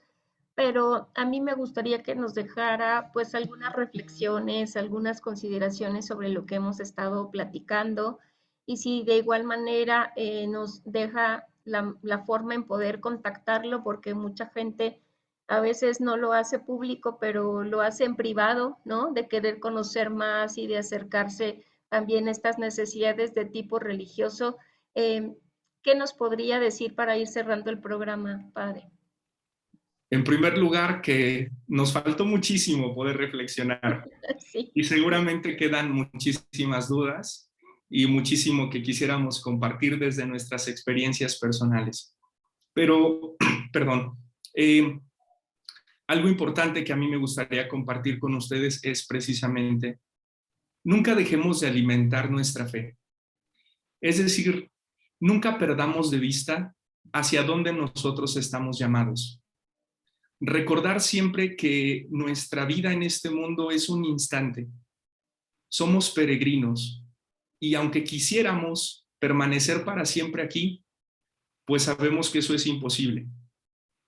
pero a mí me gustaría que nos dejara pues algunas reflexiones, algunas consideraciones sobre lo que hemos estado platicando y si de igual manera nos deja la forma en poder contactarlo, porque mucha gente a veces no lo hace público, pero lo hace en privado, ¿no? De querer conocer más y de acercarse también a estas necesidades de tipo religioso. Eh, ¿Qué nos podría decir para ir cerrando el programa, padre? En primer lugar, que nos faltó muchísimo poder reflexionar Sí. y seguramente quedan muchísimas dudas y muchísimo que quisiéramos compartir desde nuestras experiencias personales. Pero, perdón, algo importante que a mí me gustaría compartir con ustedes es precisamente, nunca dejemos de alimentar nuestra fe. Es decir, nunca perdamos de vista hacia dónde nosotros estamos llamados. Recordar siempre que nuestra vida en este mundo es un instante. Somos peregrinos y aunque quisiéramos permanecer para siempre aquí, pues sabemos que eso es imposible.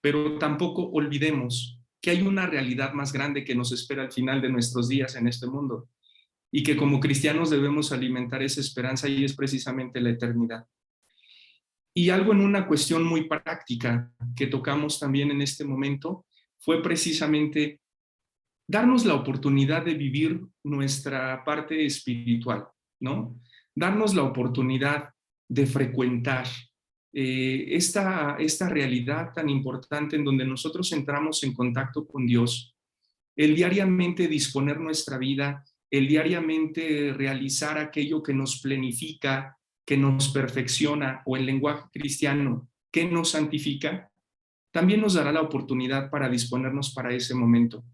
Pero tampoco olvidemos que hay una realidad más grande que nos espera al final de nuestros días en este mundo y que como cristianos debemos alimentar esa esperanza y es precisamente la eternidad. Y algo en una cuestión muy práctica que tocamos también en este momento fue precisamente darnos la oportunidad de vivir nuestra parte espiritual, ¿no? Darnos la oportunidad de frecuentar esta realidad tan importante en donde nosotros entramos en contacto con Dios, el diariamente disponer nuestra vida, el diariamente realizar aquello que nos plenifica, que nos perfecciona, o el lenguaje cristiano, que nos santifica, también nos dará la oportunidad para disponernos para ese momento.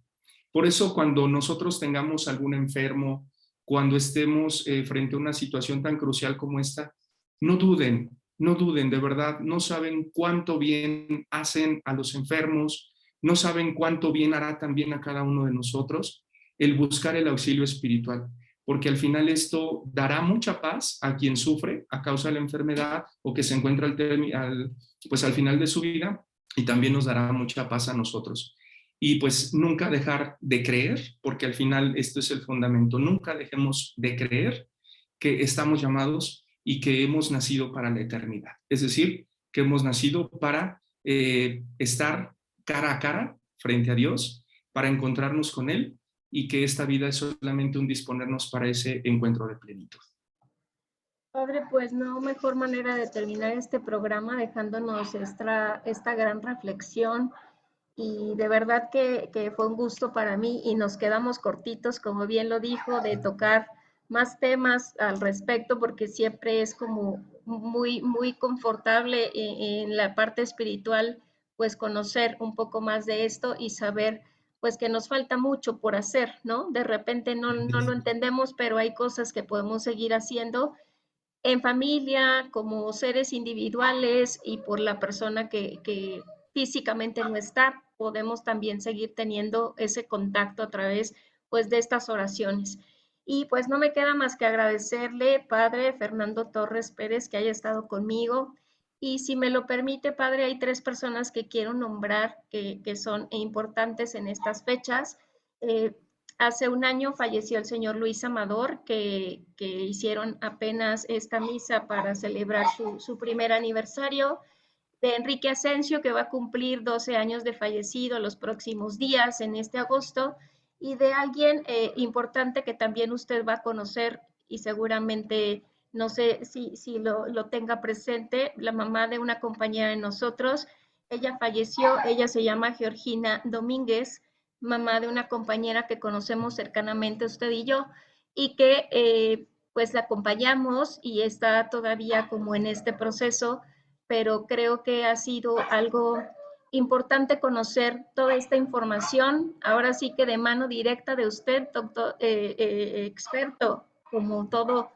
Por eso, cuando nosotros tengamos algún enfermo, cuando estemos frente a una situación tan crucial como esta, no duden, no duden, de verdad, no saben cuánto bien hacen a los enfermos, no saben cuánto bien hará también a cada uno de nosotros el buscar el auxilio espiritual, porque al final esto dará mucha paz a quien sufre a causa de la enfermedad o que se encuentra pues al final de su vida, y también nos dará mucha paz a nosotros. Y pues nunca dejar de creer, porque al final esto es el fundamento, nunca dejemos de creer que estamos llamados y que hemos nacido para la eternidad. Es decir, que hemos nacido para estar cara a cara frente a Dios, para encontrarnos con Él y que esta vida es solamente un disponernos para ese encuentro de plenitud. Padre, pues no mejor manera de terminar este programa dejándonos esta gran reflexión y de verdad que fue un gusto para mí y nos quedamos cortitos, como bien lo dijo, de tocar más temas al respecto porque siempre es como muy confortable en la parte espiritual, pues conocer un poco más de esto y saber pues que nos falta mucho por hacer, ¿no? De repente no lo entendemos, pero hay cosas que podemos seguir haciendo en familia, como seres individuales y por la persona que físicamente no está, podemos también seguir teniendo ese contacto a través pues de estas oraciones. Y pues no me queda más que agradecerle, Padre Fernando Torres Pérez, que haya estado conmigo. Y si me lo permite, Padre, hay tres personas que quiero nombrar que son importantes en estas fechas. Eh, Hace un año falleció el señor Luis Amador, que hicieron apenas esta misa para celebrar su primer aniversario. De Enrique Asensio, que va a cumplir 12 años de fallecido los próximos días, en este agosto. Y de alguien importante que también usted va a conocer y seguramente, no sé si lo tenga presente, la mamá de una compañera de nosotros. Ella falleció, ella se llama Georgina Domínguez, mamá de una compañera que conocemos cercanamente usted y yo, y que pues la acompañamos y está todavía como en este proceso, pero creo que ha sido algo importante conocer toda esta información, ahora sí que de mano directa de usted, doctor, experto, como todo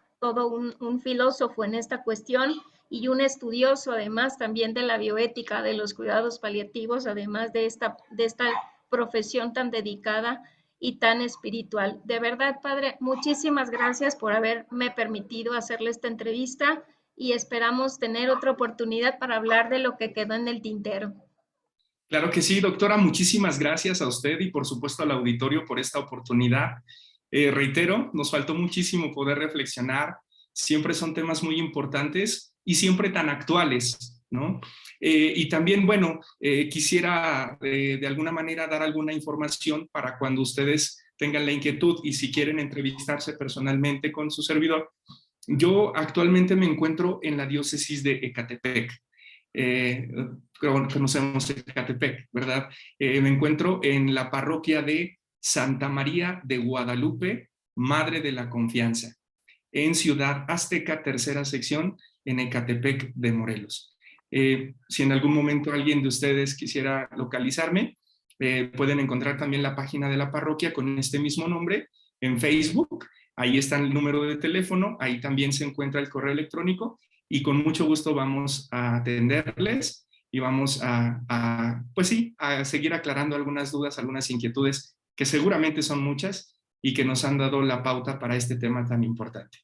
un filósofo en esta cuestión y un estudioso además también de la bioética de los cuidados paliativos, además de esta profesión tan dedicada y tan espiritual. De verdad, Padre, muchísimas gracias por haberme permitido hacerle esta entrevista y esperamos tener otra oportunidad para hablar de lo que quedó en el tintero. Claro que sí, doctora, muchísimas gracias a usted y por supuesto al auditorio por esta oportunidad. Reitero, nos faltó muchísimo poder reflexionar, siempre son temas muy importantes y siempre tan actuales, ¿no? Y también, bueno, quisiera de alguna manera dar alguna información para cuando ustedes tengan la inquietud y si quieren entrevistarse personalmente con su servidor. Yo actualmente me encuentro en la diócesis de Ecatepec. Eh, Conocemos Ecatepec, ¿verdad? Me encuentro en la parroquia de Santa María de Guadalupe, Madre de la Confianza, en Ciudad Azteca, tercera sección, en Ecatepec de Morelos. Si en algún momento alguien de ustedes quisiera localizarme, pueden encontrar también la página de la parroquia con este mismo nombre en Facebook. Ahí está el número de teléfono, ahí también se encuentra el correo electrónico y con mucho gusto vamos a atenderles y vamos pues sí, a seguir aclarando algunas dudas, algunas inquietudes que seguramente son muchas y que nos han dado la pauta para este tema tan importante.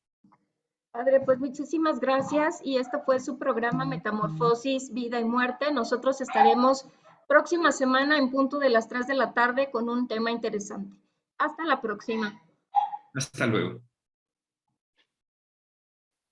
Padre, pues muchísimas gracias y esto fue su programa Metamorfosis, Vida y Muerte. Nosotros estaremos próxima semana en punto de las 3 de la tarde con un tema interesante. Hasta la próxima. Hasta luego.